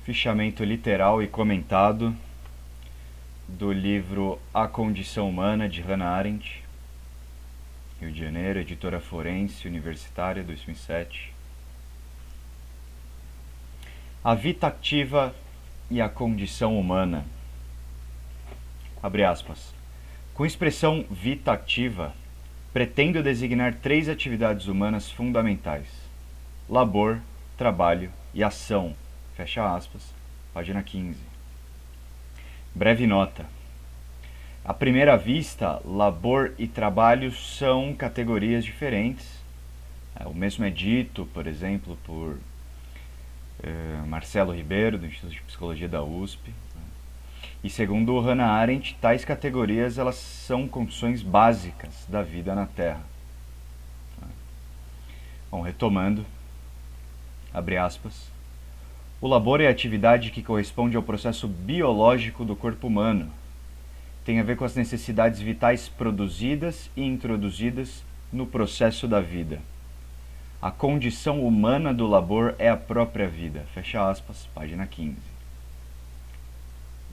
Fichamento literal e comentado do livro A Condição Humana, de Hannah Arendt, Rio de Janeiro, editora Forense, Universitária, 2007. A vida ativa e a condição humana. Abre aspas. Com expressão vida ativa, pretendo designar 3 atividades humanas fundamentais: labor, trabalho e ação. Fecha aspas, página 15. Breve nota. À primeira vista, labor e trabalho são categorias diferentes. O mesmo é dito, por exemplo, por Marcelo Ribeiro, do Instituto de Psicologia da USP. E segundo Hannah Arendt, tais categorias elas são condições básicas da vida na Terra. Bom, retomando, abre aspas. O labor é a atividade que corresponde ao processo biológico do corpo humano. Tem a ver com as necessidades vitais produzidas e introduzidas no processo da vida. A condição humana do labor é a própria vida. Fecha aspas, página 15.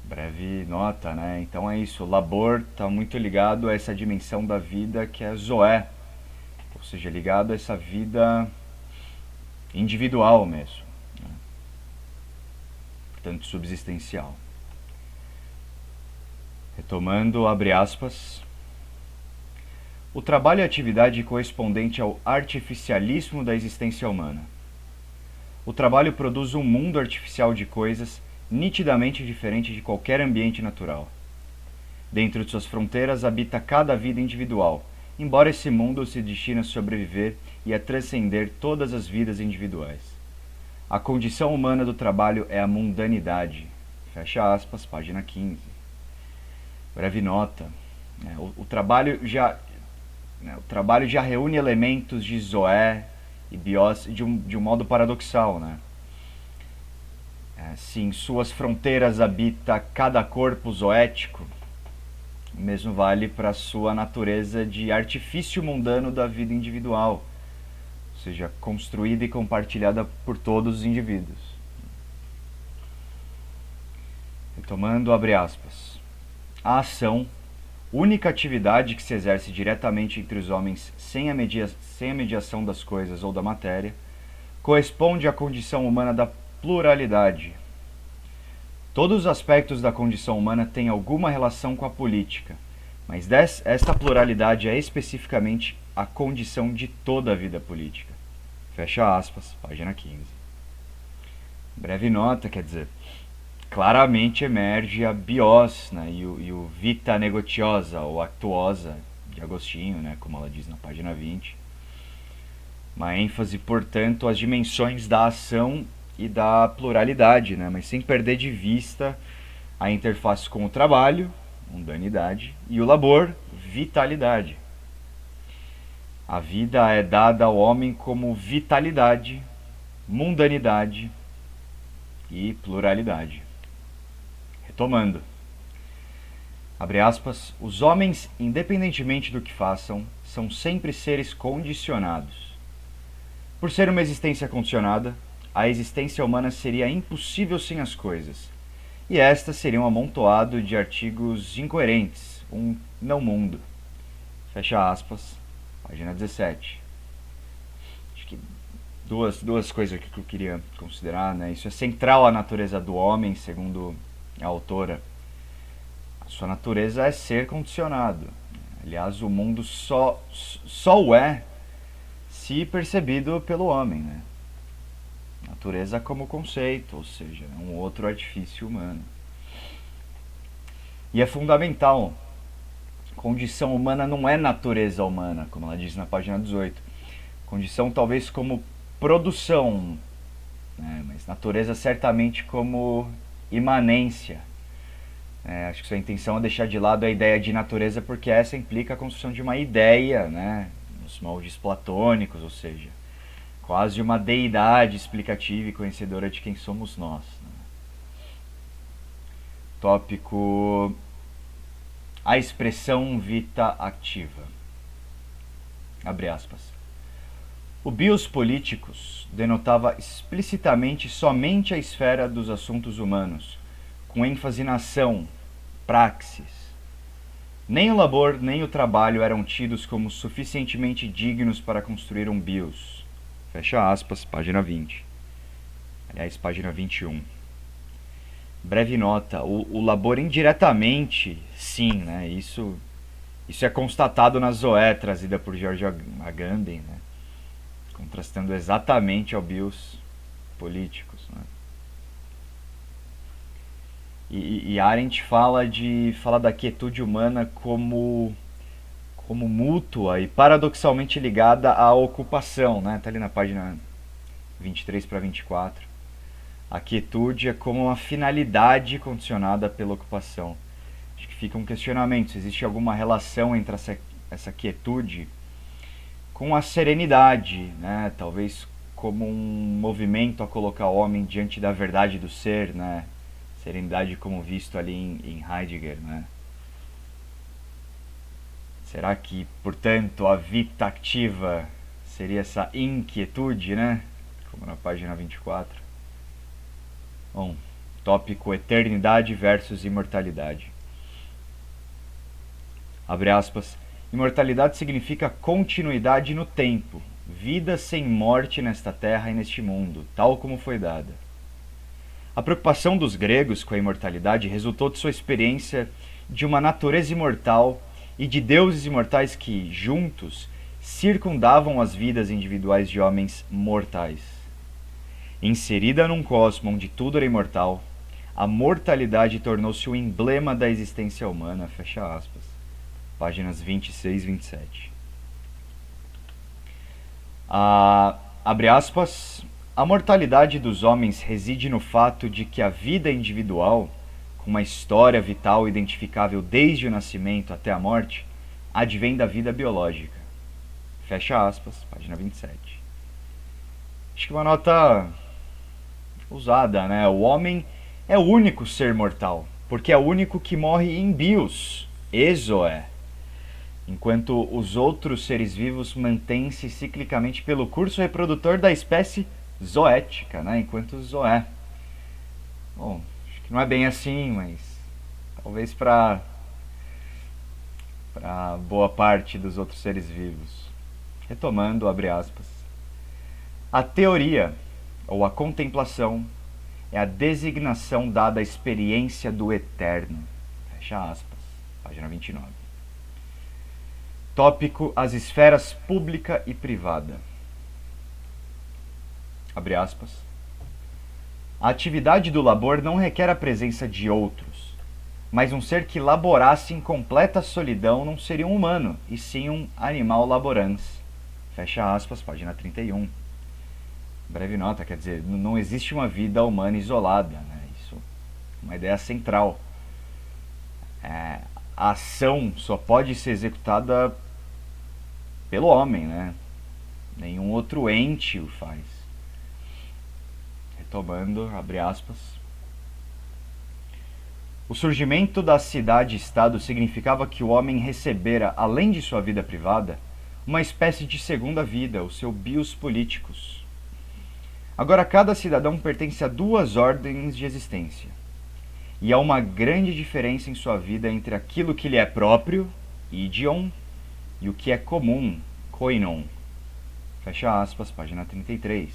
Breve nota, né? Então é isso, o labor está muito ligado a essa dimensão da vida que é zoé, ou seja, ligado a essa vida individual mesmo. Portanto, subsistencial. Retomando, abre aspas. O trabalho é a atividade correspondente ao artificialismo da existência humana. O trabalho produz um mundo artificial de coisas nitidamente diferente de qualquer ambiente natural. Dentro de suas fronteiras habita cada vida individual, embora esse mundo se destine a sobreviver e a transcender todas as vidas individuais. A condição humana do trabalho é a mundanidade. Fecha aspas, página 15. Breve nota. O trabalho já reúne elementos de zoé e biose de um modo paradoxal, né? Se em suas fronteiras habita cada corpo zoético, o mesmo vale para a sua natureza de artifício mundano da vida individual, ou seja, construída e compartilhada por todos os indivíduos. Retomando, abre aspas. A ação, única atividade que se exerce diretamente entre os homens sem a mediação das coisas ou da matéria, corresponde à condição humana da pluralidade. Todos os aspectos da condição humana têm alguma relação com a política, mas esta pluralidade é especificamente a condição de toda a vida política. Fecha aspas, página 15. Breve nota, quer dizer, claramente emerge a bios, né, e o vita negotiosa, ou actuosa, de Agostinho, né, como ela diz na página 20. Uma ênfase, portanto, às dimensões da ação e da pluralidade, né, mas sem perder de vista a interface com o trabalho, mundanidade, e o labor, vitalidade. A vida é dada ao homem como vitalidade, mundanidade e pluralidade. Retomando, abre aspas, os homens, independentemente do que façam, são sempre seres condicionados. Por ser uma existência condicionada, a existência humana seria impossível sem as coisas, e estas seriam um amontoado de artigos incoerentes, um não-mundo. Fecha aspas, página 17. Acho que duas coisas que eu queria considerar, né? Isso é central à natureza do homem, segundo a autora. A sua natureza é ser condicionado. Aliás, o mundo só o é se percebido pelo homem, né? Natureza como conceito, ou seja, é um outro artifício humano. E é fundamental. Condição humana não é natureza humana, como ela diz na página 18. Condição talvez como produção, né? Mas natureza certamente como imanência. Acho que sua intenção é deixar de lado a ideia de natureza, porque essa implica a construção de uma ideia, né, nos moldes platônicos, ou seja, quase uma deidade explicativa e conhecedora de quem somos nós. Né? Tópico: a expressão vita ativa. Abre aspas. O bios politicus denotava explicitamente somente a esfera dos assuntos humanos, com ênfase na ação, praxis. Nem o labor nem o trabalho eram tidos como suficientemente dignos para construir um bios. Fecha aspas, página 20. Aliás, página 21. Breve nota, o labor indiretamente, sim, né? Isso é constatado na Zoé, trazida por George Agamben, né? Contrastando exatamente ao bios políticos, né? E Arendt fala da quietude humana como mútua e paradoxalmente ligada à ocupação, né? Tá ali na página 23 para 24. A quietude é como uma finalidade condicionada pela ocupação. Acho que fica um questionamento se existe alguma relação entre essa quietude com a serenidade, né? Talvez como um movimento a colocar o homem diante da verdade do ser, né? Serenidade como visto ali em Heidegger, né? Será que, portanto, a vita activa seria essa inquietude, né? Como na página 24. Bom, tópico eternidade versus imortalidade. Abre aspas. Imortalidade significa continuidade no tempo, vida sem morte nesta terra e neste mundo, tal como foi dada. A preocupação dos gregos com a imortalidade resultou de sua experiência de uma natureza imortal e de deuses imortais que, juntos, circundavam as vidas individuais de homens mortais. Inserida num cosmo onde tudo era imortal, a mortalidade tornou-se o emblema da existência humana, fecha aspas. Páginas 26 e 27. Abre aspas. A mortalidade dos homens reside no fato de que a vida individual, com uma história vital identificável desde o nascimento até a morte, advém da vida biológica. Fecha aspas, página 27. Acho que uma nota usada, né? O homem é o único ser mortal, porque é o único que morre em bios, exoé, enquanto os outros seres vivos mantêm-se ciclicamente pelo curso reprodutor da espécie zoética, né? Enquanto zoé. Bom, acho que não é bem assim, mas talvez para boa parte dos outros seres vivos. Retomando, abre aspas. A teoria, ou a contemplação, é a designação dada à experiência do eterno. Fecha aspas. Página 29. Tópico: as esferas pública e privada. Abre aspas. A atividade do labor não requer a presença de outros, mas um ser que laborasse em completa solidão não seria um humano, e sim um animal laborans. Fecha aspas, página 31. Breve nota, quer dizer, não existe uma vida humana isolada, né? Isso é uma ideia central. A ação só pode ser executada pelo homem, né? Nenhum outro ente o faz. Retomando, abre aspas. O surgimento da cidade-estado significava que o homem recebera, além de sua vida privada, uma espécie de segunda vida, o seu bios politicus. Agora, cada cidadão pertence a duas ordens de existência. E há uma grande diferença em sua vida entre aquilo que lhe é próprio, idion, e o que é comum, koinon. Fecha aspas, página 33.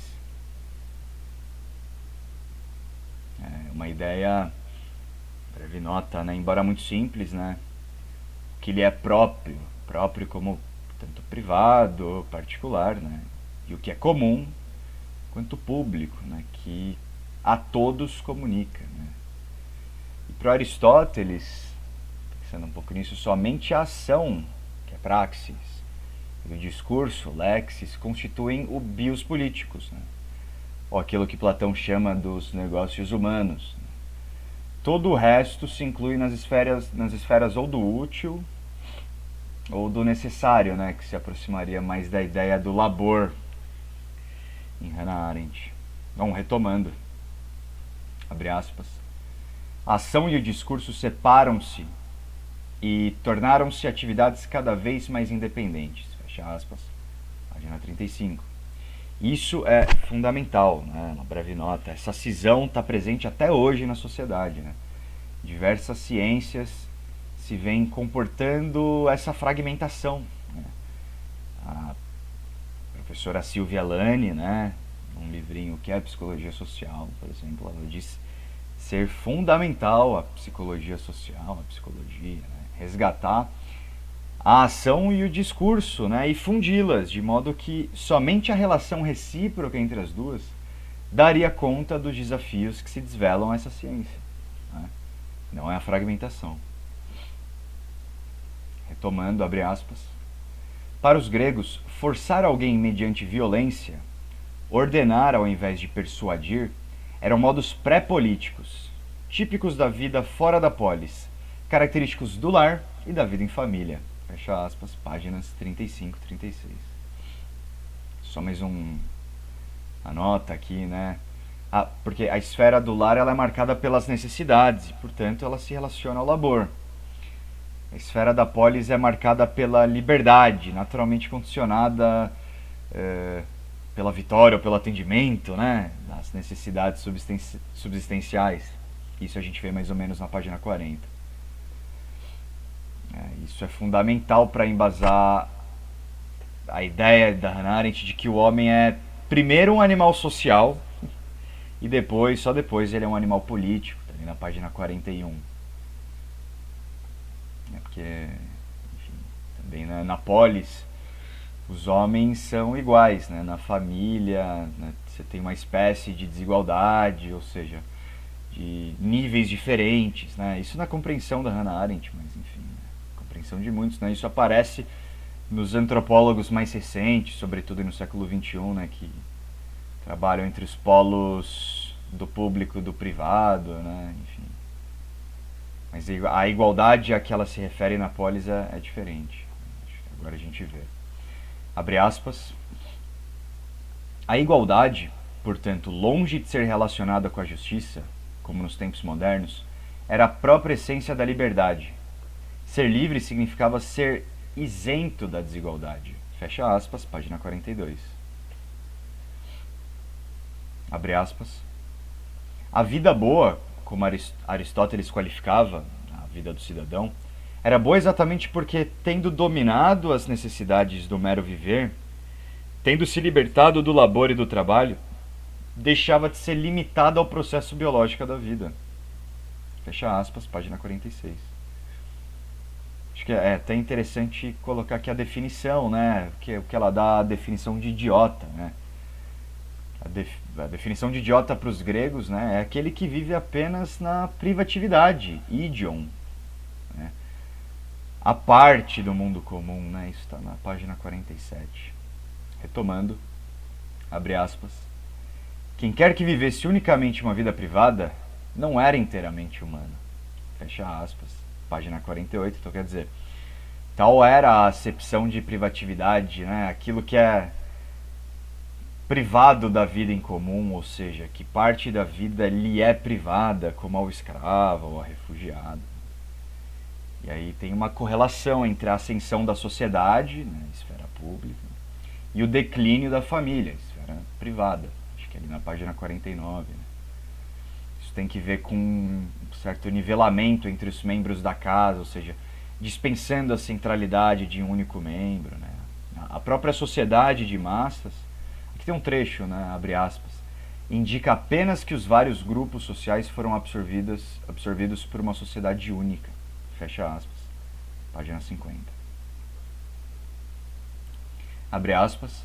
É uma ideia, breve nota, né? Embora muito simples, né? O que lhe é próprio como tanto privado, particular, né? E o que é comum, quanto público, né, que a todos comunica, né? E para Aristóteles, pensando um pouco nisso, somente a ação, que é praxis, e o discurso, lexis, constituem o bios politicus, né? Ou aquilo que Platão chama dos negócios humanos. Né? Todo o resto se inclui nas esferas ou do útil ou do necessário, né, que se aproximaria mais da ideia do labor em Hannah Arendt. Bom, retomando, abre aspas. A ação e o discurso separam-se e tornaram-se atividades cada vez mais independentes. Fecha aspas. Página 35. Isso é fundamental, né? Uma breve nota. Essa cisão está presente até hoje na sociedade, né? Diversas ciências se vêm comportando essa fragmentação, né? A professora Silvia Lani, né, num livrinho que é a Psicologia Social, por exemplo, ela diz ser fundamental a psicologia social, a psicologia, né, resgatar a ação e o discurso, né, e fundi-las, de modo que somente a relação recíproca entre as duas daria conta dos desafios que se desvelam a essa ciência, né? Não é a fragmentação. Retomando, abre aspas. Para os gregos, forçar alguém mediante violência, ordenar ao invés de persuadir, eram modos pré-políticos, típicos da vida fora da polis, característicos do lar e da vida em família. Fecha aspas, páginas 35 e 36. Só mais uma nota aqui, né? Porque a esfera do lar ela é marcada pelas necessidades e, portanto, ela se relaciona ao labor. A esfera da polis é marcada pela liberdade, naturalmente condicionada pela vitória ou pelo atendimento, né, das necessidades subsistenciais. Isso a gente vê mais ou menos na página 40. Isso é fundamental para embasar a ideia da Hannah Arendt de que o homem é primeiro um animal social e depois, só depois, ele é um animal político, tá ali na página 41. Porque, enfim, também na polis, os homens são iguais, né? Na família, né? Você tem uma espécie de desigualdade, ou seja, de níveis diferentes, né? Isso na compreensão da Hannah Arendt, mas enfim, né? Compreensão de muitos, né? Isso aparece nos antropólogos mais recentes, sobretudo no século XXI, né? Que trabalham entre os polos do público e do privado, né? Enfim. Mas a igualdade a que ela se refere na polis é diferente. Agora a gente vê. Abre aspas. A igualdade, portanto, longe de ser relacionada com a justiça, como nos tempos modernos, era a própria essência da liberdade. Ser livre significava ser isento da desigualdade. Fecha aspas, página 42. Abre aspas. A vida boa, como Aristóteles qualificava a vida do cidadão, era boa exatamente porque, tendo dominado as necessidades do mero viver, tendo se libertado do labor e do trabalho, deixava de ser limitada ao processo biológico da vida. Fecha aspas, página 46. Acho que é até interessante colocar aqui a definição, né? O que ela dá a definição de idiota, né? A definição de idiota para os gregos, né, é aquele que vive apenas na privatividade, idion, né, a parte do mundo comum, né, isso está na página 47. Retomando, abre aspas, quem quer que vivesse unicamente uma vida privada não era inteiramente humano. Fecha aspas, página 48, então quer dizer, tal era a acepção de privatividade, né, aquilo que é privado da vida em comum, ou seja, que parte da vida lhe é privada, como ao escravo ou ao refugiado. E aí tem uma correlação entre a ascensão da sociedade, né, esfera pública, e o declínio da família, esfera privada. Acho que é ali na página 49. Né? Isso tem que ver com um certo nivelamento entre os membros da casa, ou seja, dispensando a centralidade de um único membro. Né? A própria sociedade de massas, aqui tem um trecho, né, abre aspas, indica apenas que os vários grupos sociais foram absorvidos por uma sociedade única. Fecha aspas. Página 50. Abre aspas.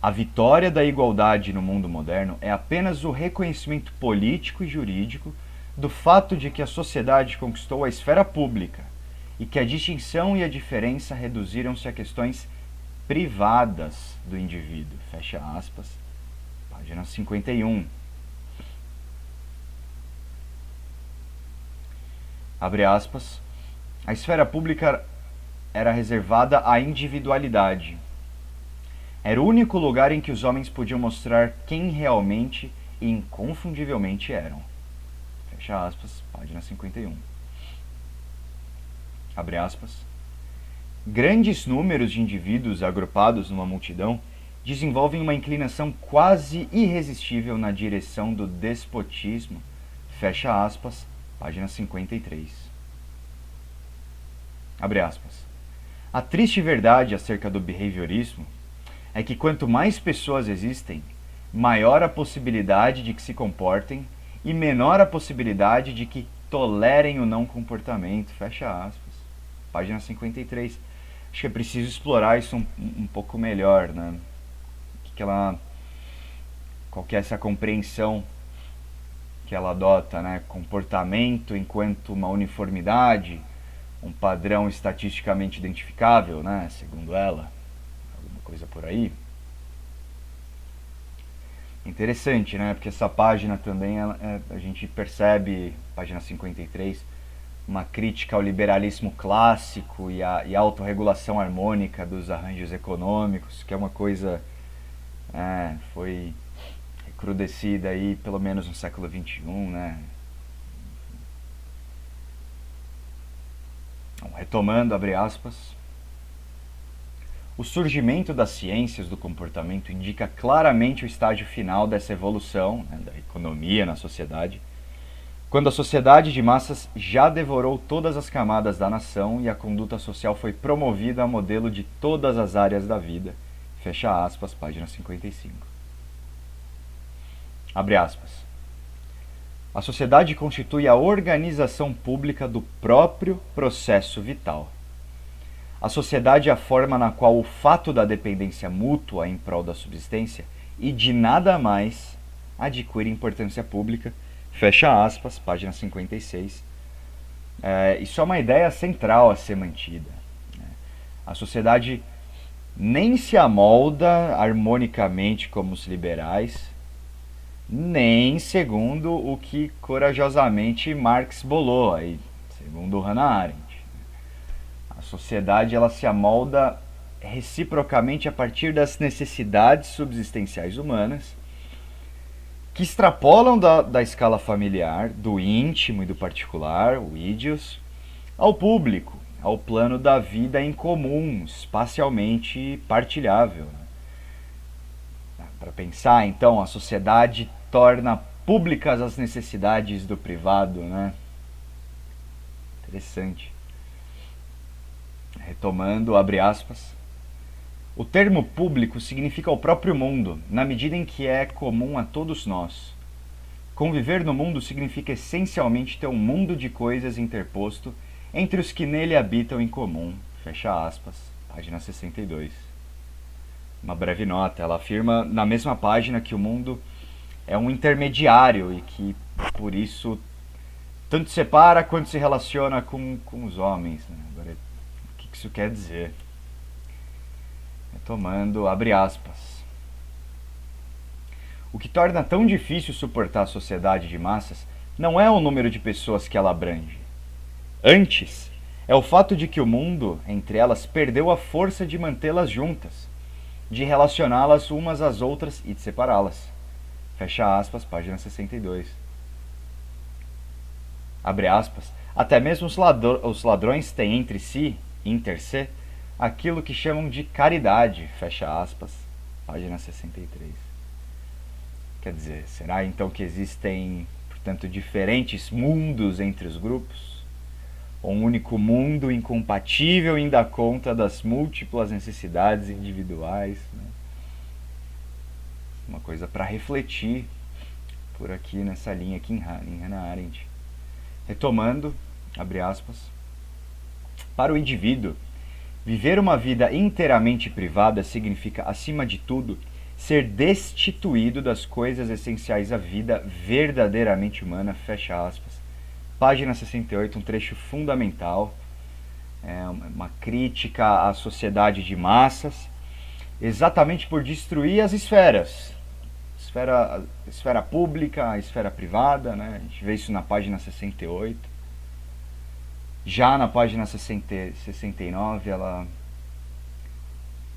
A vitória da igualdade no mundo moderno é apenas o reconhecimento político e jurídico do fato de que a sociedade conquistou a esfera pública e que a distinção e a diferença reduziram-se a questões privadas do indivíduo. Fecha aspas. Página 51. Abre aspas. A esfera pública era reservada à individualidade. Era o único lugar em que os homens podiam mostrar quem realmente e inconfundivelmente eram. Fecha aspas, página 51. Abre aspas. Grandes números de indivíduos agrupados numa multidão desenvolvem uma inclinação quase irresistível na direção do despotismo, fecha aspas, página 53. Abre aspas. A triste verdade acerca do behaviorismo é que quanto mais pessoas existem, maior a possibilidade de que se comportem e menor a possibilidade de que tolerem o não comportamento, fecha aspas, página 53. Acho que é preciso explorar isso um pouco melhor, né? Qual que é essa compreensão que ela adota, né? Comportamento enquanto uma uniformidade, um padrão estatisticamente identificável, né? Segundo ela, alguma coisa por aí. Interessante, né? Porque essa página também, a gente percebe, página 53, uma crítica ao liberalismo clássico e à autorregulação harmônica dos arranjos econômicos, que é uma coisa foi recrudescida aí pelo menos no século XXI, né? Então, retomando, abre aspas, o surgimento das ciências do comportamento indica claramente o estágio final dessa evolução, né, da economia na sociedade, quando a sociedade de massas já devorou todas as camadas da nação e a conduta social foi promovida a modelo de todas as áreas da vida, fecha aspas, página 55. Abre aspas. A sociedade constitui a organização pública do próprio processo vital. A sociedade é a forma na qual o fato da dependência mútua em prol da subsistência e de nada mais adquire importância pública, fecha aspas, página 56. Isso é uma ideia central a ser mantida. A sociedade nem se amolda harmonicamente como os liberais, nem segundo o que corajosamente Marx bolou, aí, segundo Hannah Arendt. A sociedade ela se amolda reciprocamente a partir das necessidades subsistenciais humanas, que extrapolam da escala familiar, do íntimo e do particular, o ídios, ao público, ao plano da vida em comum, espacialmente partilhável. Para pensar, então, a sociedade torna públicas as necessidades do privado, né? Interessante. Retomando, abre aspas. O termo público significa o próprio mundo, na medida em que é comum a todos nós. Conviver no mundo significa essencialmente ter um mundo de coisas interposto entre os que nele habitam em comum, fecha aspas, página 62. Uma breve nota, ela afirma na mesma página que o mundo é um intermediário e que, por isso, tanto separa quanto se relaciona com os homens. Né? Agora, o que isso quer dizer? Retomando, abre aspas. O que torna tão difícil suportar a sociedade de massas não é o número de pessoas que ela abrange. Antes, é o fato de que o mundo, entre elas, perdeu a força de mantê-las juntas, de relacioná-las umas às outras e de separá-las. Fecha aspas, página 62. Abre aspas. Até mesmo os ladrões têm entre si, inter se, aquilo que chamam de caridade. Fecha aspas, página 63. Quer dizer, será então que existem, portanto, diferentes mundos entre os grupos? Ou um único mundo incompatível em dar conta das múltiplas necessidades individuais? Né? Uma coisa para refletir por aqui nessa linha aqui em Hannah Arendt. Retomando, abre aspas, para o indivíduo, viver uma vida inteiramente privada significa, acima de tudo, ser destituído das coisas essenciais à vida verdadeiramente humana, fecha aspas. Página 68, um trecho fundamental, uma crítica à sociedade de massas, exatamente por destruir as esferas. Esfera pública, a esfera privada, né? A gente vê isso na página 68. Já na página 69, ela,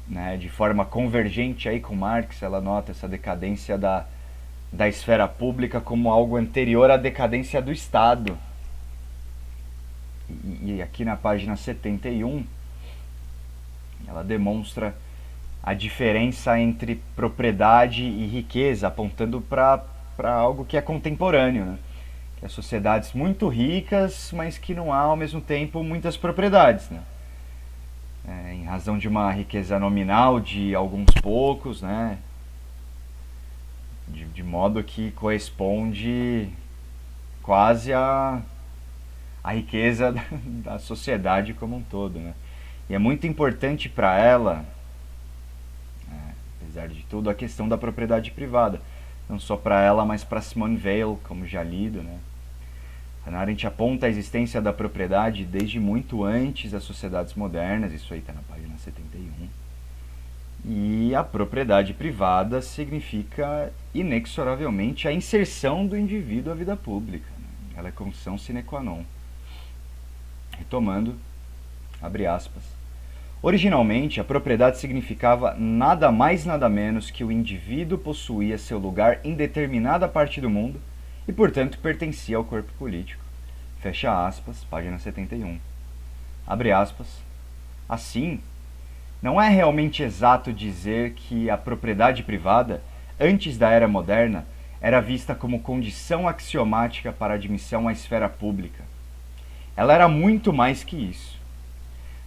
né, de forma convergente aí com Marx, ela nota essa decadência da esfera pública como algo anterior à decadência do Estado. E aqui na página 71, ela demonstra a diferença entre propriedade e riqueza, apontando para algo que é contemporâneo, né? Que é sociedades muito ricas, mas que não há ao mesmo tempo muitas propriedades, né? Em razão de uma riqueza nominal de alguns poucos, né? De modo que corresponde quase a riqueza da sociedade como um todo, né? E é muito importante para ela, apesar de tudo, a questão da propriedade privada. Não só para ela, mas para Simone Weil, como já lido, né? Hannah Arendt aponta a existência da propriedade desde muito antes das sociedades modernas, isso aí está na página 71. E a propriedade privada significa inexoravelmente a inserção do indivíduo à vida pública, né? Ela é condição sine qua non. Retomando, abre aspas. Originalmente, a propriedade significava nada mais nada menos que o indivíduo possuía seu lugar em determinada parte do mundo e, portanto, pertencia ao corpo político. Fecha aspas, página 71. Abre aspas. Assim, não é realmente exato dizer que a propriedade privada, antes da era moderna, era vista como condição axiomática para a admissão à esfera pública. Ela era muito mais que isso.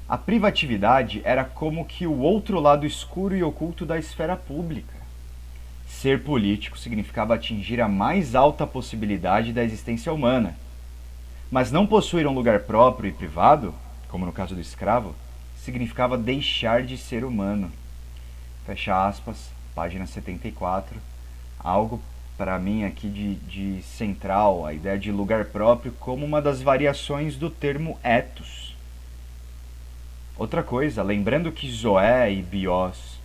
A privatividade era como que o outro lado escuro e oculto da esfera pública. Ser político significava atingir a mais alta possibilidade da existência humana. Mas não possuir um lugar próprio e privado, como no caso do escravo, significava deixar de ser humano. Fecha aspas, página 74. Algo para mim aqui de central, a ideia de lugar próprio como uma das variações do termo ethos. Outra coisa, lembrando que zoé e bios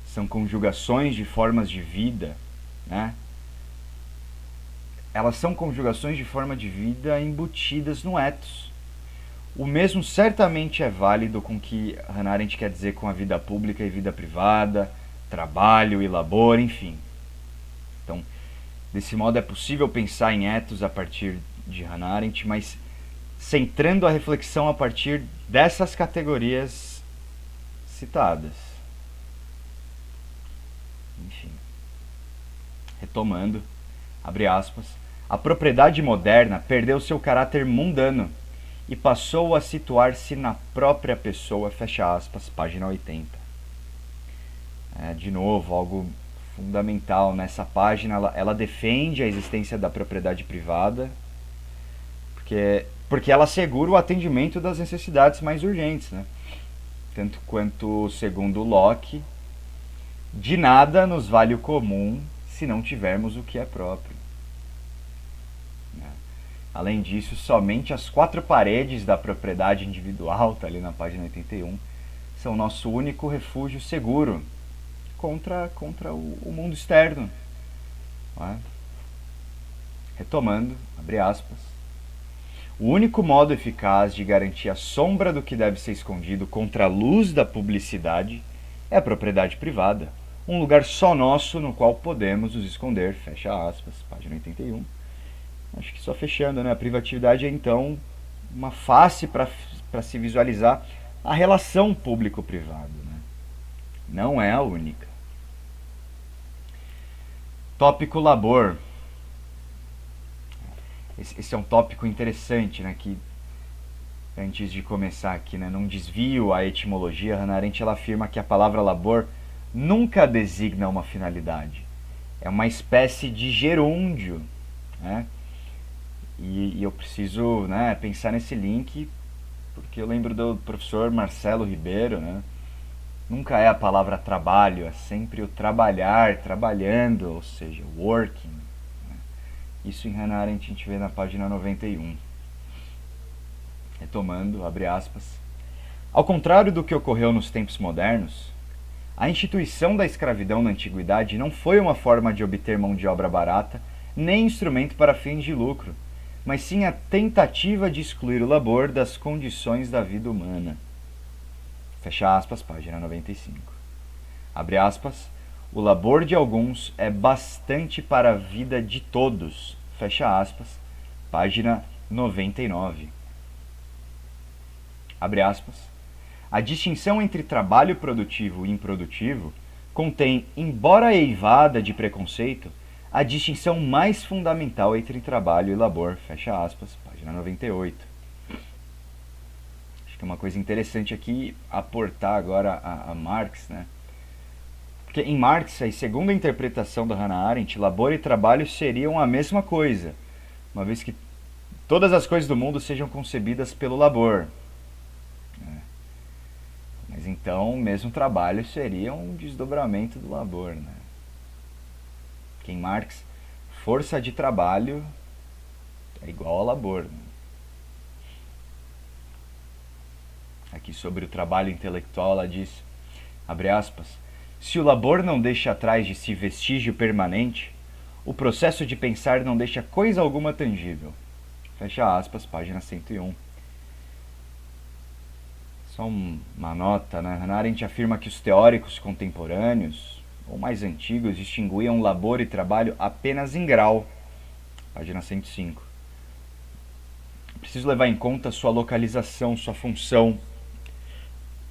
são conjugações de formas de vida, né? Elas são conjugações de forma de vida embutidas no ethos. O mesmo certamente é válido com o que Hannah Arendt quer dizer com a vida pública e vida privada, trabalho e labor, enfim. Então, desse modo é possível pensar em ethos a partir de Hannah Arendt, mas centrando a reflexão a partir dessas categorias citadas. Enfim. Retomando, abre aspas, a propriedade moderna perdeu seu caráter mundano e passou a situar-se na própria pessoa, fecha aspas, página 80. De novo, algo fundamental nessa página, ela defende a existência da propriedade privada, porque ela assegura o atendimento das necessidades mais urgentes, né? Tanto quanto, segundo Locke, de nada nos vale o comum se não tivermos o que é próprio. Além disso, somente as quatro paredes da propriedade individual, está ali na página 81, são nosso único refúgio seguro contra o mundo externo. Retomando, abre aspas. O único modo eficaz de garantir a sombra do que deve ser escondido contra a luz da publicidade é a propriedade privada, um lugar só nosso no qual podemos nos esconder, fecha aspas, página 81. Acho que só fechando, né? A privatividade é então uma face para se visualizar a relação público-privado, né? Não é a única. Tópico labor. Esse é um tópico interessante, né? Que antes de começar aqui, né? Num desvio à etimologia, Hannah Arendt ela afirma que a palavra labor nunca designa uma finalidade. É uma espécie de gerúndio, né? E eu preciso, né, pensar nesse link, porque eu lembro do professor Marcelo Ribeiro, né? Nunca é a palavra trabalho, é sempre o trabalhar, trabalhando, ou seja, working. Né? Isso em Hannah Arendt a gente vê na página 91. Retomando, abre aspas. Ao contrário do que ocorreu nos tempos modernos, a instituição da escravidão na antiguidade não foi uma forma de obter mão de obra barata, nem instrumento para fins de lucro, mas sim a tentativa de excluir o labor das condições da vida humana. Fecha aspas, página 95. Abre aspas, o labor de alguns é bastante para a vida de todos. Fecha aspas, página 99. Abre aspas, A distinção entre trabalho produtivo e improdutivo contém, embora eivada de preconceito, a distinção mais fundamental entre trabalho e labor, fecha aspas, página 98. Acho que é uma coisa interessante aqui aportar agora a Marx, né? Porque em Marx, a segunda interpretação da Hannah Arendt, labor e trabalho seriam a mesma coisa, uma vez que todas as coisas do mundo sejam concebidas pelo labor. Mas então, mesmo trabalho seria um desdobramento do labor, né? Porque em Marx, força de trabalho é igual a labor, né? Aqui sobre o trabalho intelectual ela diz, abre aspas, se o labor não deixa atrás de si vestígio permanente, o processo de pensar não deixa coisa alguma tangível. Fecha aspas, página 101. Só uma nota, né? Hannah Arendt afirma que os teóricos contemporâneos, ou mais antigos, distinguiam labor e trabalho apenas em grau. Página 105. Preciso levar em conta sua localização, sua função,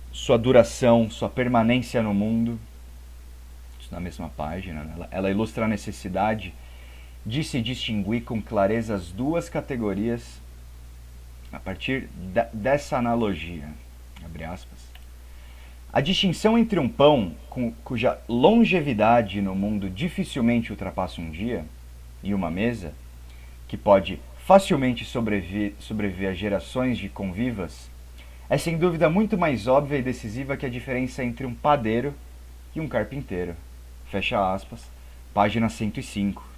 sua duração, sua permanência no mundo. Isso na mesma página, né? Ela ilustra a necessidade de se distinguir com clareza as duas categorias a partir dessa analogia. Abre aspas. A distinção entre um pão cuja longevidade no mundo dificilmente ultrapassa um dia e uma mesa, que pode facilmente sobreviver a gerações de convivas, é sem dúvida muito mais óbvia e decisiva que a diferença entre um padeiro e um carpinteiro. Fecha aspas, página 105.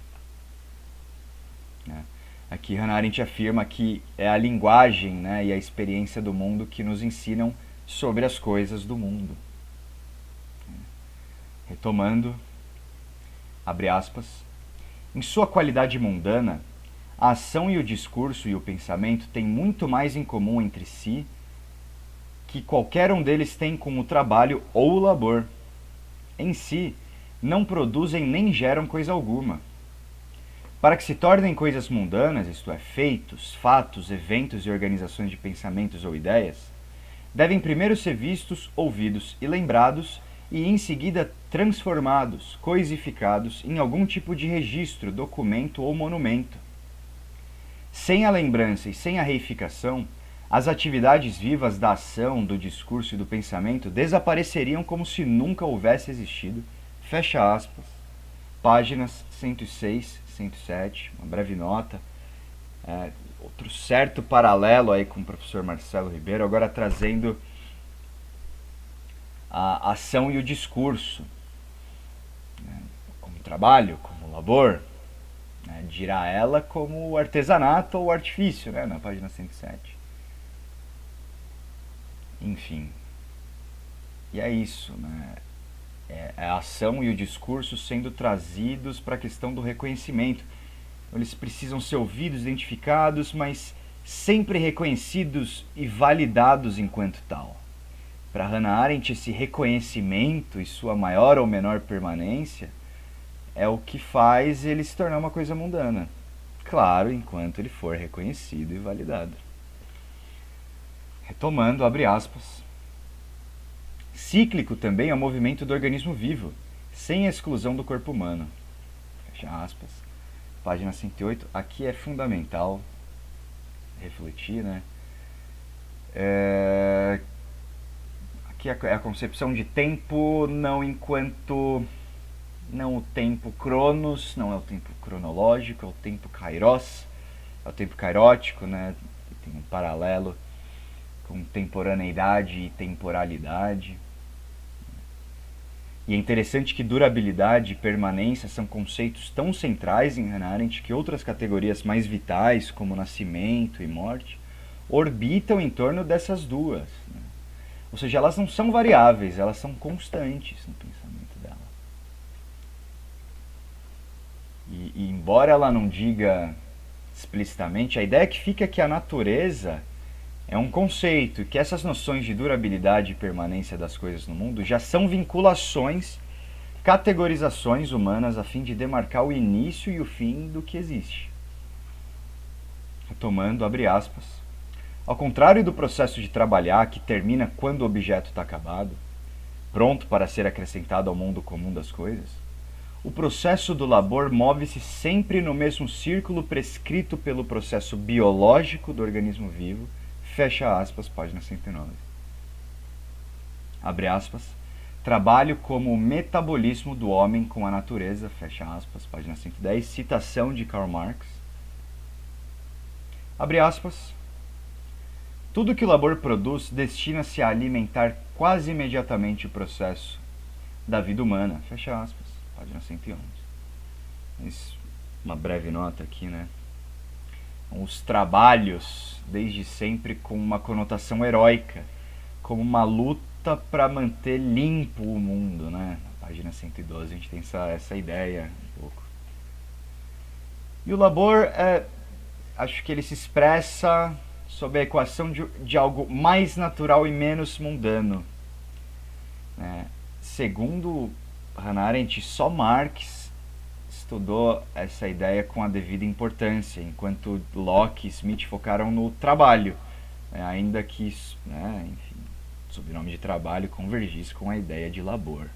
Aqui Hannah Arendt afirma que é a linguagem, né, e a experiência do mundo que nos ensinam sobre as coisas do mundo. Retomando, abre aspas, em sua qualidade mundana, a ação e o discurso e o pensamento têm muito mais em comum entre si que qualquer um deles tem com o trabalho ou o labor. Em si, não produzem nem geram coisa alguma. Para que se tornem coisas mundanas, isto é, feitos, fatos, eventos e organizações de pensamentos ou ideias, devem primeiro ser vistos, ouvidos e lembrados e em seguida transformados, coisificados em algum tipo de registro, documento ou monumento. Sem a lembrança e sem a reificação, as atividades vivas da ação, do discurso e do pensamento desapareceriam como se nunca houvesse existido. Fecha aspas. Páginas 106, 107, uma breve nota. Outro certo paralelo aí com o professor Marcelo Ribeiro, agora trazendo a ação e o discurso, né, como trabalho, como labor, né, dirá ela como artesanato ou artifício, né, na página 107. Enfim, e é isso, né? A ação e o discurso sendo trazidos para a questão do reconhecimento. Eles precisam ser ouvidos, identificados, mas sempre reconhecidos e validados enquanto tal. Para Hannah Arendt, esse reconhecimento e sua maior ou menor permanência é o que faz ele se tornar uma coisa mundana. Claro, enquanto ele for reconhecido e validado. Retomando, abre aspas. Cíclico também é o movimento do organismo vivo, sem exclusão do corpo humano. Fecha aspas. Página 108. Aqui é fundamental refletir, né? Aqui é a concepção de tempo não enquanto... Não o tempo cronos, não é o tempo cronológico, é o tempo kairos, é o tempo kairótico, né? Tem um paralelo com temporaneidade e temporalidade. E é interessante que durabilidade e permanência são conceitos tão centrais em Hannah Arendt que outras categorias mais vitais, como nascimento e morte, orbitam em torno dessas duas, né? Ou seja, elas não são variáveis, elas são constantes no pensamento dela. E embora ela não diga explicitamente, a ideia que fica é que a natureza é um conceito, que essas noções de durabilidade e permanência das coisas no mundo já são vinculações, categorizações humanas a fim de demarcar o início e o fim do que existe. Retomando, abre aspas. Ao contrário do processo de trabalhar, que termina quando o objeto está acabado, pronto para ser acrescentado ao mundo comum das coisas, o processo do labor move-se sempre no mesmo círculo prescrito pelo processo biológico do organismo vivo, fecha aspas, página 109. Abre aspas, trabalho como o metabolismo do homem com a natureza, fecha aspas, página 110, citação de Karl Marx. Abre aspas, tudo que o labor produz destina-se a alimentar quase imediatamente o processo da vida humana, fecha aspas, página 111. Mas uma breve nota aqui, né? Os trabalhos, desde sempre, com uma conotação heróica, como uma luta para manter limpo o mundo, né? Na página 112 a gente tem essa ideia um pouco. E o labor, acho que ele se expressa sob a equação de algo mais natural e menos mundano. Né? Segundo Hannah Arendt, só Marx estudou essa ideia com a devida importância, enquanto Locke e Smith focaram no trabalho, ainda que, enfim, o sobrenome de trabalho convergisse com a ideia de labor.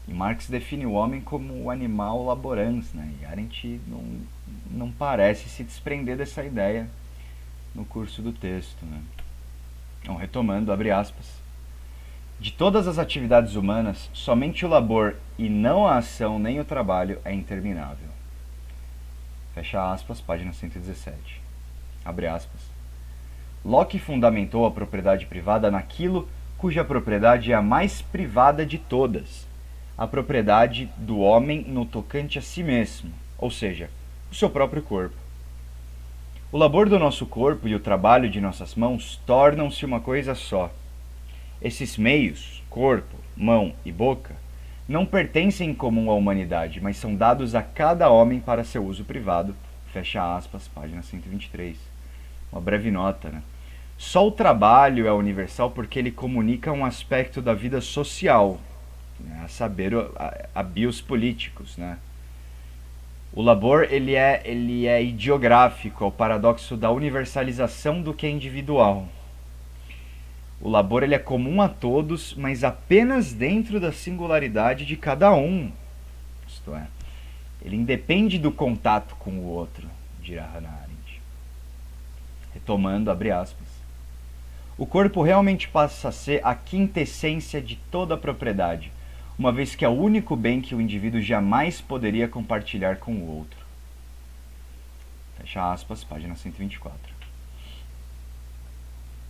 E Marx define o homem como o animal laborans, e Arendt não parece se desprender dessa ideia no curso do texto. Então, retomando, abre aspas, de todas as atividades humanas, somente o labor e não a ação nem o trabalho é interminável. Fecha aspas, página 117. Abre aspas. Locke fundamentou a propriedade privada naquilo cuja propriedade é a mais privada de todas, a propriedade do homem no tocante a si mesmo, ou seja, o seu próprio corpo. O labor do nosso corpo e o trabalho de nossas mãos tornam-se uma coisa só. Esses meios, corpo, mão e boca, não pertencem em comum à humanidade, mas são dados a cada homem para seu uso privado. Fecha aspas, página 123. Uma breve nota, Só o trabalho é universal porque ele comunica um aspecto da vida social, a saber, a bios políticos, O labor ele é ideográfico, é o paradoxo da universalização do que é individual. O labor ele é comum a todos, mas apenas dentro da singularidade de cada um. Isto é, ele independe do contato com o outro, dirá Hannah Arendt. Retomando, abre aspas. O corpo realmente passa a ser a quintessência de toda a propriedade, uma vez que é o único bem que o indivíduo jamais poderia compartilhar com o outro. Fecha aspas, página 124.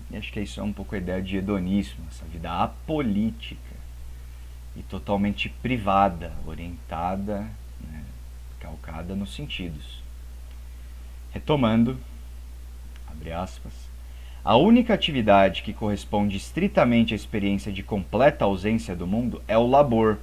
E acho que isso é um pouco a ideia de hedonismo, essa vida apolítica e totalmente privada, orientada, calcada nos sentidos. Retomando, abre aspas, a única atividade que corresponde estritamente à experiência de completa ausência do mundo é o labor,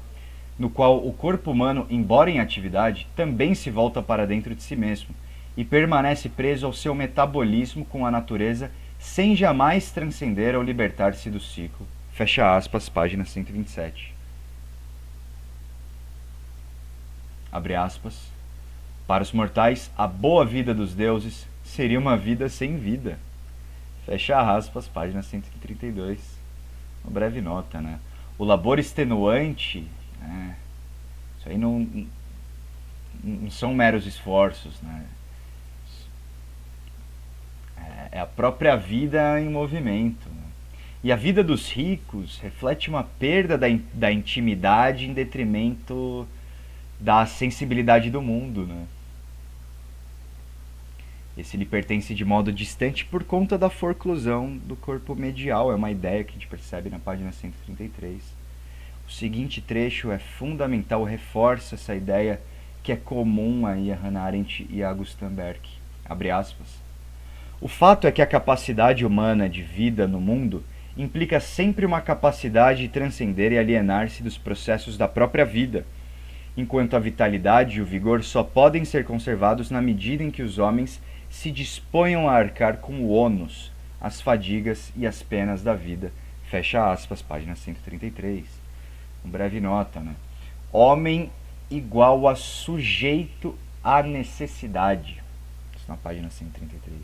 no qual o corpo humano, embora em atividade, também se volta para dentro de si mesmo e permanece preso ao seu metabolismo com a natureza sem jamais transcender ou libertar-se do ciclo. Fecha aspas, página 127. Abre aspas. Para os mortais, a boa vida dos deuses seria uma vida sem vida. Fecha aspas, página 132. Uma breve nota, O labor extenuante, isso aí não são meros esforços, É a própria vida em movimento. E a vida dos ricos reflete uma perda da intimidade em detrimento da sensibilidade do mundo, Esse lhe pertence de modo distante por conta da forclusão do corpo medial. É uma ideia que a gente percebe na página 133. O seguinte trecho é fundamental, reforça essa ideia que é comum aí a Hannah Arendt e a Gustav Berg. Abre aspas. O fato é que a capacidade humana de vida no mundo implica sempre uma capacidade de transcender e alienar-se dos processos da própria vida, enquanto a vitalidade e o vigor só podem ser conservados na medida em que os homens se disponham a arcar com o ônus, as fadigas e as penas da vida. Fecha aspas, página 133. Uma breve nota, Homem igual a sujeito à necessidade. isso na página 133.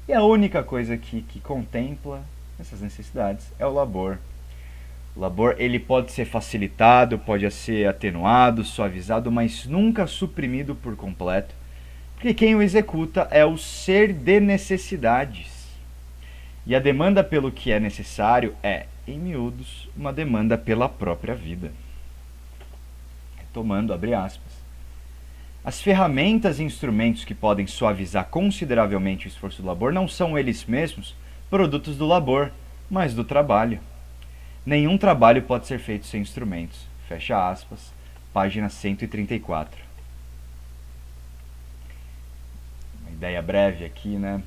E a única coisa que contempla essas necessidades é o labor. O labor ele pode ser facilitado, pode ser atenuado, suavizado, mas nunca suprimido por completo, porque quem o executa é o ser de necessidades. E a demanda pelo que é necessário é, em miúdos, uma demanda pela própria vida. Retomando, abre aspas. As ferramentas e instrumentos que podem suavizar consideravelmente o esforço do labor não são eles mesmos produtos do labor, mas do trabalho. Nenhum trabalho pode ser feito sem instrumentos. Fecha aspas, página 134. Uma ideia breve aqui, né?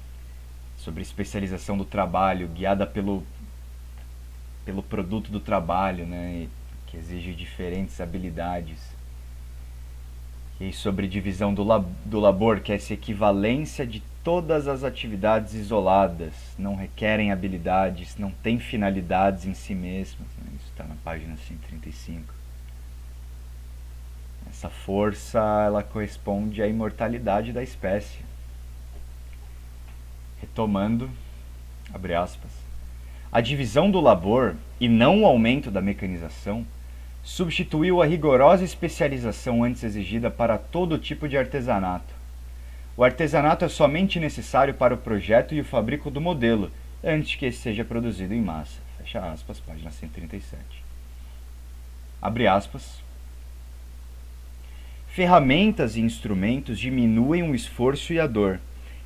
Sobre especialização do trabalho, guiada pelo produto do trabalho, né? Que exige diferentes habilidades. E sobre divisão do labor, que é essa equivalência de todas as atividades isoladas, não requerem habilidades, não têm finalidades em si mesmas. Isso está na página 135. Essa força, ela corresponde à imortalidade da espécie. Retomando, abre aspas, a divisão do labor, e não o aumento da mecanização, substituiu a rigorosa especialização antes exigida para todo tipo de artesanato. O artesanato é somente necessário para o projeto e o fabrico do modelo, antes que esse seja produzido em massa. Fecha aspas, página 137. Abre aspas. Ferramentas e instrumentos diminuem o esforço e a dor,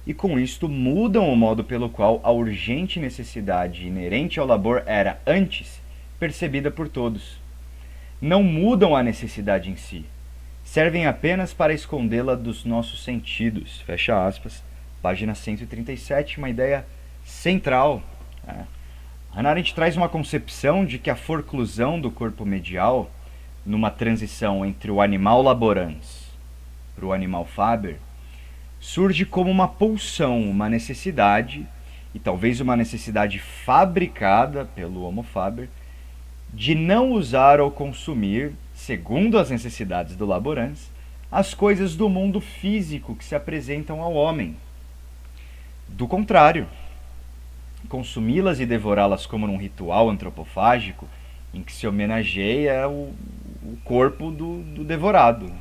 e com isto mudam o modo pelo qual a urgente necessidade inerente ao labor era, antes, percebida por todos. Não mudam a necessidade em si, servem apenas para escondê-la dos nossos sentidos. Fecha aspas, página 137, uma ideia central. Hannah Arendt traz uma concepção de que a forclusão do corpo medial, numa transição entre o animal laborans para o animal faber, surge como uma pulsão, uma necessidade, e talvez uma necessidade fabricada pelo Homo faber, de não usar ou consumir, segundo as necessidades do laborans, as coisas do mundo físico que se apresentam ao homem. Do contrário, consumi-las e devorá-las como num ritual antropofágico em que se homenageia o corpo do devorado.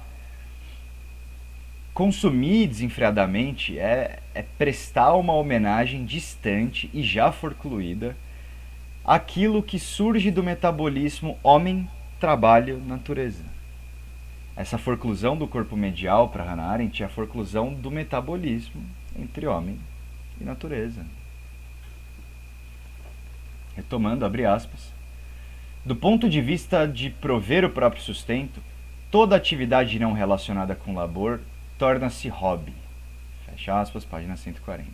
Consumir desenfreadamente é prestar uma homenagem distante e já forcluída aquilo que surge do metabolismo homem, trabalho, natureza. Essa forclusão do corpo medial para Hannah Arendt é a forclusão do metabolismo entre homem e natureza. Retomando, abre aspas. Do ponto de vista de prover o próprio sustento, toda atividade não relacionada com labor torna-se hobby. Fecha aspas, página 140.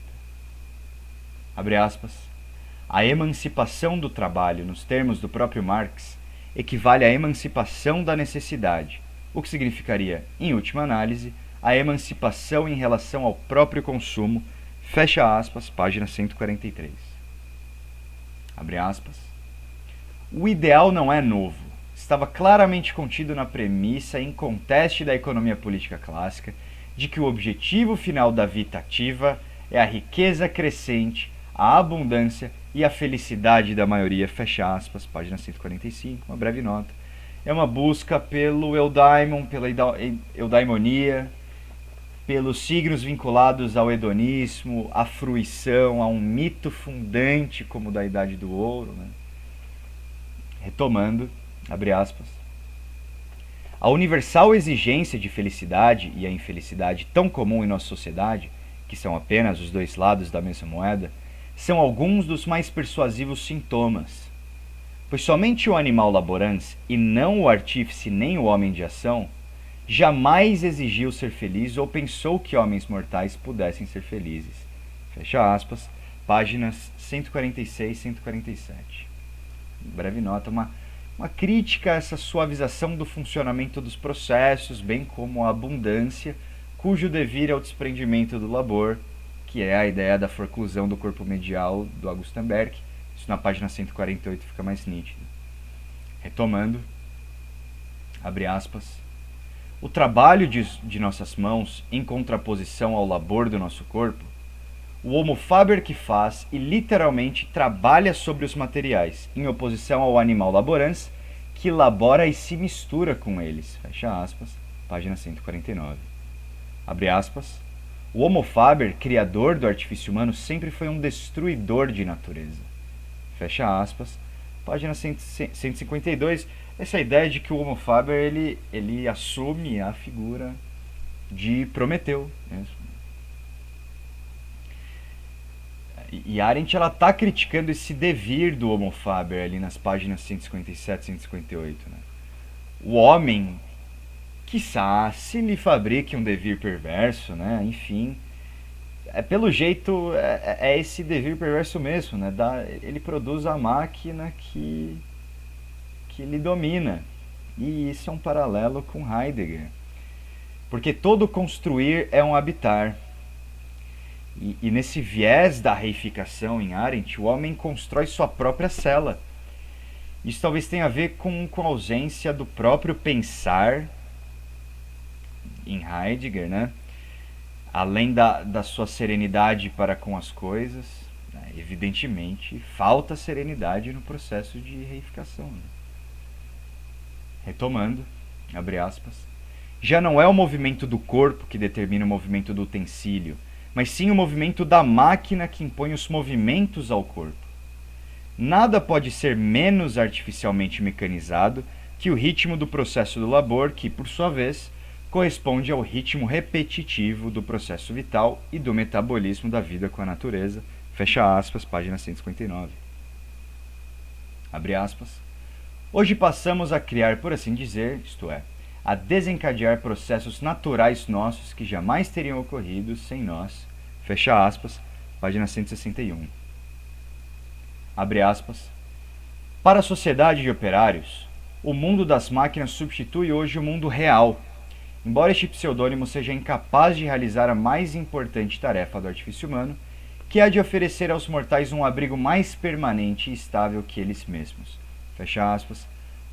Abre aspas. A emancipação do trabalho, nos termos do próprio Marx, equivale à emancipação da necessidade, o que significaria, em última análise, a emancipação em relação ao próprio consumo. Fecha aspas, página 143. Abre aspas. O ideal não é novo. Estava claramente contido na premissa inconteste da economia política clássica de que o objetivo final da vida ativa é a riqueza crescente, a abundância e a felicidade da maioria. Fecha aspas, página 145, uma breve nota. É uma busca pelo eudaimon, pela eudaimonia, pelos signos vinculados ao hedonismo, à fruição, a um mito fundante como o da Idade do Ouro, né? Retomando, abre aspas. A universal exigência de felicidade e a infelicidade tão comum em nossa sociedade, que são apenas os dois lados da mesma moeda, são alguns dos mais persuasivos sintomas. Pois somente o animal laborans, e não o artífice nem o homem de ação, jamais exigiu ser feliz ou pensou que homens mortais pudessem ser felizes. Fecha aspas, páginas 146 e 147. Breve nota, uma crítica a essa suavização do funcionamento dos processos, bem como a abundância, cujo devir é o desprendimento do labor, que é a ideia da forclusão do corpo medial do Augustenberg. Isso na página 148 fica mais nítido. Retomando, abre aspas. o trabalho de nossas mãos em contraposição ao labor do nosso corpo, o Homo faber que faz e literalmente trabalha sobre os materiais, em oposição ao animal laborans que labora e se mistura com eles. Fecha aspas, página 149. Abre aspas. O Homo faber, criador do artifício humano, sempre foi um destruidor de natureza. Fecha aspas, página 152. Essa ideia de que o Homo faber ele assume a figura de Prometeu. E Arendt está criticando esse devir do Homo faber ali nas páginas 157 e 158. Né? O homem, quiçá, se lhe fabrique um devir perverso, né? Enfim, pelo jeito é esse devir perverso mesmo. Né? Ele produz a máquina que lhe domina. E isso é um paralelo com Heidegger. Porque todo construir é um habitar. E nesse viés da reificação em Arendt, o homem constrói sua própria cela. Isso talvez tenha a ver com a ausência do próprio pensar em Heidegger, né? Além da sua serenidade para com as coisas, né? Evidentemente, falta serenidade no processo de reificação. Né? Retomando, abre aspas, já não é o movimento do corpo que determina o movimento do utensílio, mas sim o movimento da máquina que impõe os movimentos ao corpo. Nada pode ser menos artificialmente mecanizado que o ritmo do processo do labor, que, por sua vez, corresponde ao ritmo repetitivo do processo vital e do metabolismo da vida com a natureza. Fecha aspas, página 159. Abre aspas. Hoje passamos a criar, por assim dizer, isto é, a desencadear processos naturais nossos que jamais teriam ocorrido sem nós. Fecha aspas, página 161. Abre aspas. Para a sociedade de operários, o mundo das máquinas substitui hoje o mundo real, embora este pseudônimo seja incapaz de realizar a mais importante tarefa do artifício humano, que é a de oferecer aos mortais um abrigo mais permanente e estável que eles mesmos. Fecha aspas,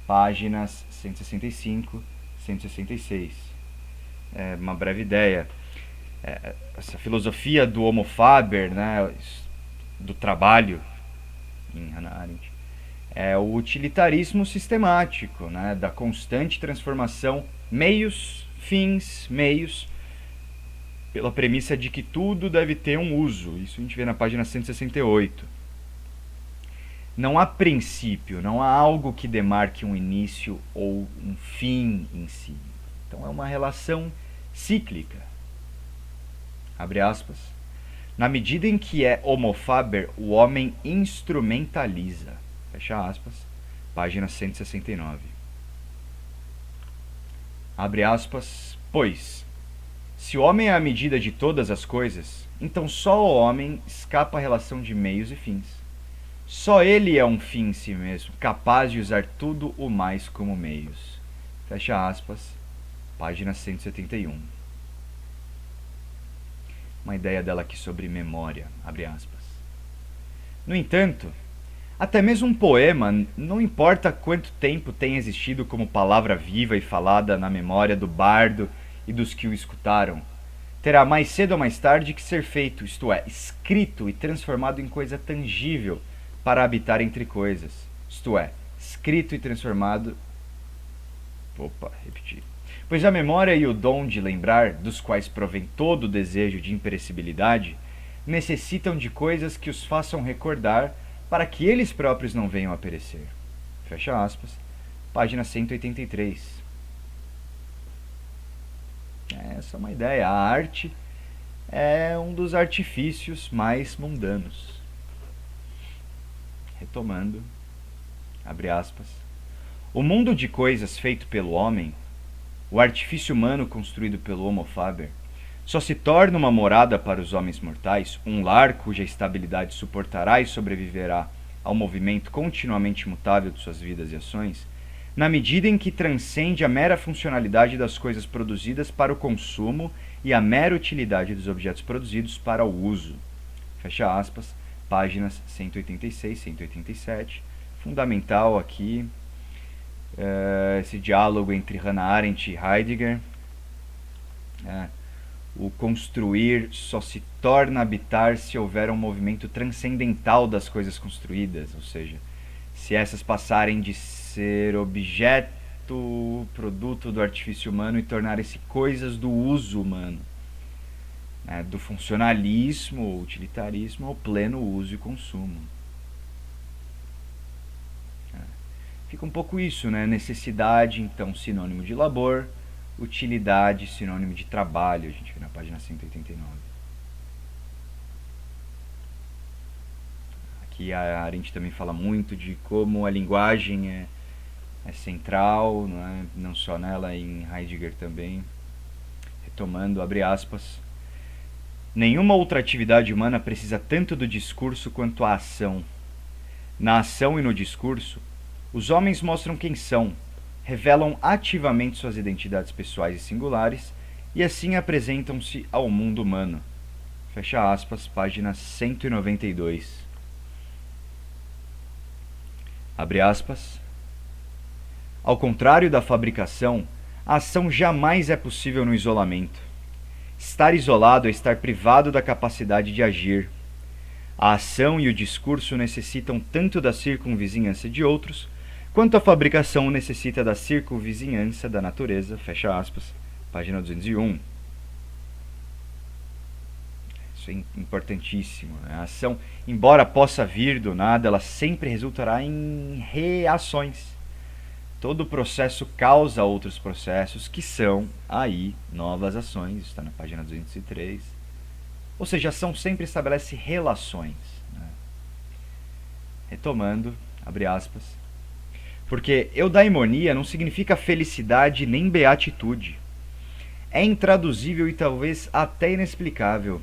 páginas 165 166. Uma breve ideia. Essa filosofia do Homo faber, né, do trabalho, em Hannah Arendt, é o utilitarismo sistemático, né, da constante transformação meios, fins, meios, pela premissa de que tudo deve ter um uso. Isso a gente vê na página 168. Não há princípio, não há algo que demarque um início ou um fim em si. Então é uma relação cíclica. Abre aspas. Na medida em que é Homo faber, o homem instrumentaliza. Fecha aspas. Página 169. Abre aspas. Pois, se o homem é a medida de todas as coisas, então só o homem escapa à relação de meios e fins. Só ele é um fim em si mesmo, capaz de usar tudo o mais como meios. Fecha aspas, página 171. Uma ideia dela aqui sobre memória, abre aspas. No entanto, até mesmo um poema, não importa quanto tempo tenha existido como palavra viva e falada na memória do bardo e dos que o escutaram, terá mais cedo ou mais tarde que ser feito, isto é, escrito e transformado em coisa tangível, para habitar entre coisas, isto é, escrito e transformado. Repetir. Pois a memória e o dom de lembrar, dos quais provém todo o desejo de imperecibilidade, necessitam de coisas que os façam recordar para que eles próprios não venham a perecer. Fecha aspas, página 183. Essa é uma ideia. A arte é um dos artifícios mais mundanos. Retomando, abre aspas, o mundo de coisas feito pelo homem, o artifício humano construído pelo Homo faber, só se torna uma morada para os homens mortais, um lar cuja estabilidade suportará e sobreviverá ao movimento continuamente mutável de suas vidas e ações, na medida em que transcende a mera funcionalidade das coisas produzidas para o consumo e a mera utilidade dos objetos produzidos para o uso. Fecha aspas. Páginas 186, 187. Fundamental aqui esse diálogo entre Hannah Arendt e Heidegger. O construir só se torna habitar se houver um movimento transcendental das coisas construídas, ou seja, se essas passarem de ser objeto, produto do artifício humano e tornarem-se coisas do uso humano, né? Do funcionalismo ou utilitarismo ao pleno uso e consumo. Fica um pouco isso, né? Necessidade, então, sinônimo de labor, utilidade, sinônimo de trabalho. A gente vê na página 189. Aqui a Arendt também fala muito de como a linguagem é central, não é? Não só nela, em Heidegger também. Retomando, abre aspas. Nenhuma outra atividade humana precisa tanto do discurso quanto a ação. Na ação e no discurso, os homens mostram quem são, revelam ativamente suas identidades pessoais e singulares e assim apresentam-se ao mundo humano. Fecha aspas, página 192. Abre aspas. Ao contrário da fabricação, a ação jamais é possível no isolamento. Estar isolado é estar privado da capacidade de agir. A ação e o discurso necessitam tanto da circunvizinhança de outros, quanto a fabricação necessita da circunvizinhança da natureza, fecha aspas, página 201. Isso é importantíssimo. Né? A ação, embora possa vir do nada, ela sempre resultará em reações. Todo processo causa outros processos, que são, aí, novas ações, está na página 203. Ou seja, a ação sempre estabelece relações. Né? Retomando, abre aspas. Porque eudaimonia não significa felicidade nem beatitude. É intraduzível e talvez até inexplicável.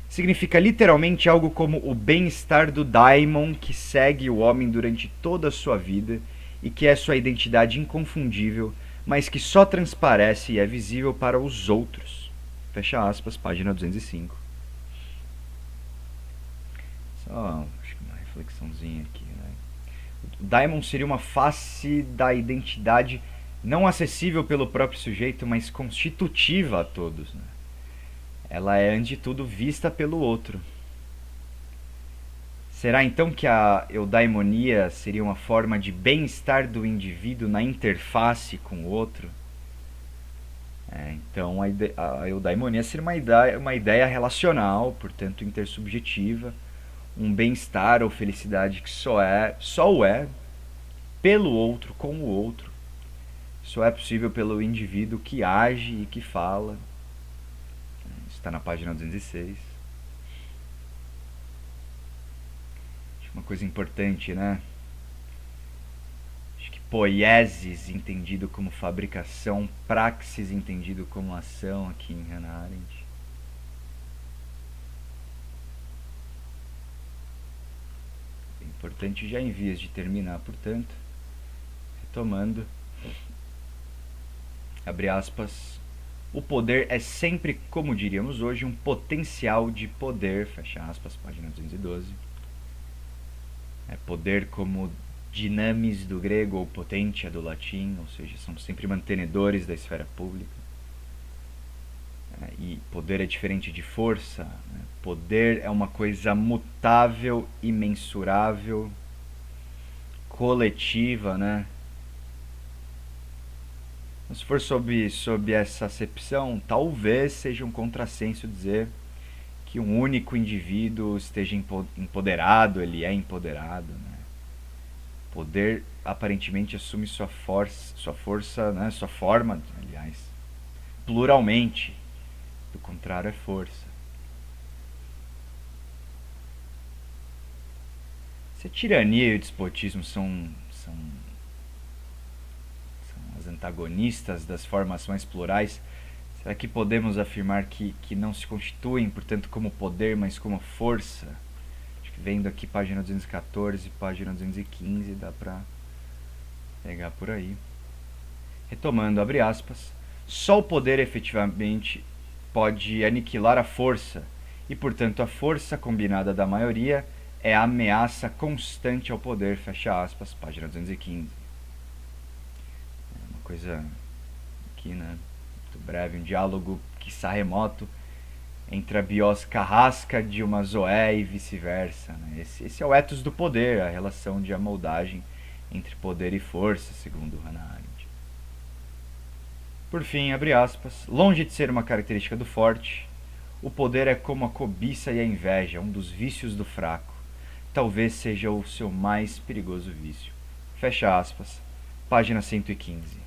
Significa literalmente algo como o bem-estar do daimon que segue o homem durante toda a sua vida e que é sua identidade inconfundível, mas que só transparece e é visível para os outros. Fecha aspas, página 205. Só acho que uma reflexãozinha aqui. Né? O daimon seria uma face da identidade não acessível pelo próprio sujeito, mas constitutiva a todos. Né? Ela é, antes de tudo, vista pelo outro. Será então que a eudaimonia seria uma forma de bem-estar do indivíduo na interface com o outro? Então a eudaimonia seria uma ideia relacional, portanto intersubjetiva, um bem-estar ou felicidade que só o é pelo outro, com o outro. Só é possível pelo indivíduo que age e que fala. Está na página 206. Uma coisa importante, né? Acho que poiesis entendido como fabricação, praxis entendido como ação aqui em Hannah Arendt. É importante já em vias de terminar, portanto, retomando, abre aspas, o poder é sempre, como diríamos hoje, um potencial de poder, fecha aspas, página 212. Poder como dinamis do grego ou potentia do latim, ou seja, são sempre mantenedores da esfera pública. E poder é diferente de força. Né? Poder é uma coisa mutável, imensurável, coletiva, né? Se for sob essa acepção, talvez seja um contrassenso dizer que um único indivíduo esteja empoderado, ele é empoderado. Né? Poder aparentemente assume sua força, né? Sua forma, aliás, pluralmente. Do contrário é força. Se a tirania e o despotismo são as antagonistas das formações plurais, será que podemos afirmar que não se constituem, portanto, como poder, mas como força? Acho que vendo aqui página 214, página 215, dá para pegar por aí. Retomando, abre aspas, só o poder efetivamente pode aniquilar a força, e, portanto, a força combinada da maioria é a ameaça constante ao poder, fecha aspas, página 215. Uma coisa aqui, né, muito muito breve, um diálogo quiçá remoto entre a bios carrasca de uma Zoé e vice-versa. Né? Esse é o ethos do poder, a relação de amoldagem entre poder e força, segundo Hannah Arendt. Por fim, abre aspas, longe de ser uma característica do forte, o poder é como a cobiça e a inveja, um dos vícios do fraco. Talvez seja o seu mais perigoso vício. Fecha aspas. Página 115.